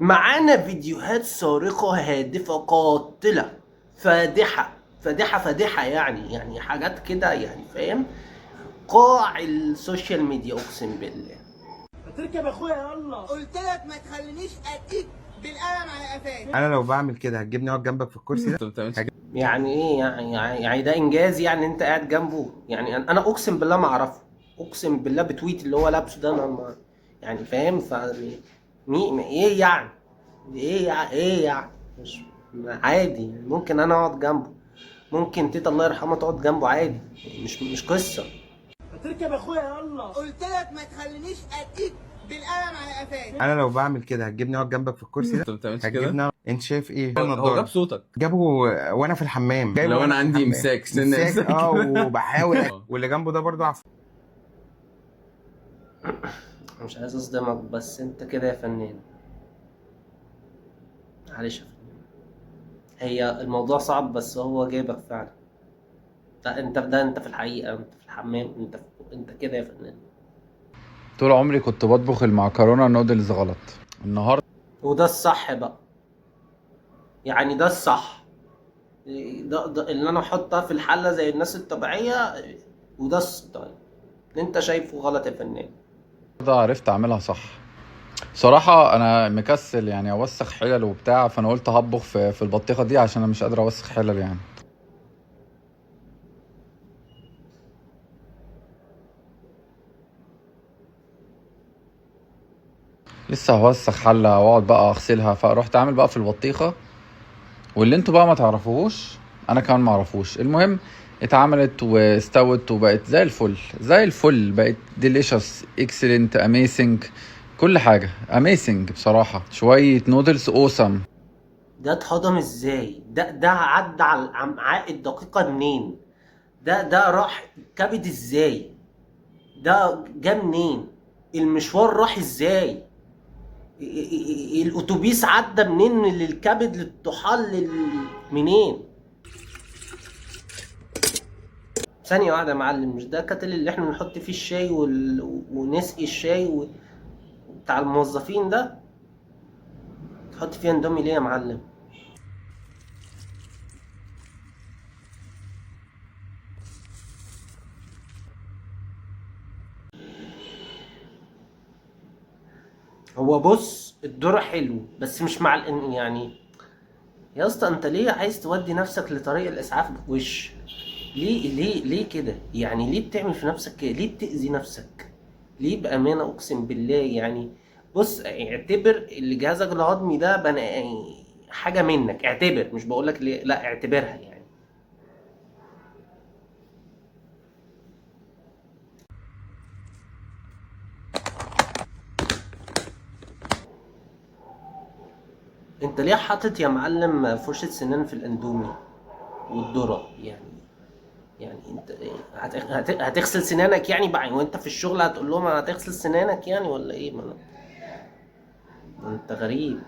معانا فيديوهات صارخة هادفة قاتلة فادحة فادحة فادحة، يعني حاجات كده، يعني فاهم؟ قاع السوشيال ميديا اقسم بالله. تركب اخويا يلا. قلت لك ما تخلينيش اديك بالقلم على قفاك. انا لو بعمل كده هتجيبني اقعد جنبك في الكرسي ده؟ يعني ايه يعني ده انجاز؟ يعني انت قاعد جنبه؟ يعني انا اقسم بالله ما اعرفه، اقسم بالله بتويت اللي هو لابسه ده انا ما يعني فاهم. ايه يعني؟ ايه يعني؟ مش عادي يعني، ممكن انا اقعد جنبه، ممكن تيتا الله يرحمها تقعد جنبه عادي، مش قصه. تركب اخويا يلا. قلت لك ما تخلينيش اديك بالقلم على قفاك. انا لو بعمل كده هتجيبني اقعد جنبك في الكرسي ده؟ انت ما بتعملش كده؟ هتجيبني انت شايف ايه؟ هو جاب صوتك. جابه وانا في الحمام، جايبه لو وأنا انا في عندي الحمام. امساك سنة امساك امساك وبحاول آه. واللي جنبه ده برضه مش عايز اصدمك بس انت كده يا فنان، معلش يا فنان. هي الموضوع صعب بس هو جايبك فعلا. انت في الحقيقه، انت في الحمام، انت كده يا فنان. طول عمري كنت بطبخ المعكرونة نودلز غلط. النهاردة وده الصح بقى، يعني ده الصح. ده اللي انا احطها في الحله زي الناس الطبيعيه، وده طيب اللي انت شايفه غلط يا فنان. عرفت اعملها صح. صراحة انا مكسل يعني اوسخ حلل وبتاع، فانا قلت هطبخ في البطيخة دي عشان انا مش قادر اوسخ حلل يعني. لسه هوسخ حلة واقعد بقى اغسلها، فروحت اعمل بقى في البطيخة. واللي انتوا بقى ما تعرفوهوش انا كمان ما اعرفوش. المهم اتعملت واستوت وبقت زي الفل زي الفل، بقت ديليشس اكسلنت اميزنج، كل حاجة اميزنج بصراحة. شوية نودلز اوسم. ده اتهضم ازاي؟ ده عدى على الامعاء الدقيقه منين؟ ده راح كبد ازاي؟ ده جه منين؟ المشوار راح ازاي؟ الاتوبيس عدى منين؟ من الكبد للطحال منين؟ ثانية واحدة يا معلم، مش ده كاتل اللي احنا بنحط فيه الشاي ونسقي الشاي بتاع الموظفين ده؟ تحط فيها اندومي ليه يا معلم؟ هو بص، الذرة حلو بس مش مع يعني يا اسطى انت ليه عايز تودي نفسك لطريق الاسعاف بوش؟ ليه كده؟ يعني ليه بتعمل في نفسك كده؟ ليه بتأذي نفسك؟ ليه بأمانة اقسم بالله؟ يعني بص، اعتبر اللي جهازك الهضمي ده يعني حاجة منك، اعتبر، مش بقولك ليه، لا اعتبرها يعني. انت ليه حاطط يا معلم فرشة سنان في الاندومي والذرة؟ يعني انت هتغسل سنانك يعني بقى وانت في الشغل؟ هتقول لهم هتغسل سنانك يعني ولا ايه؟ ما انت غريب.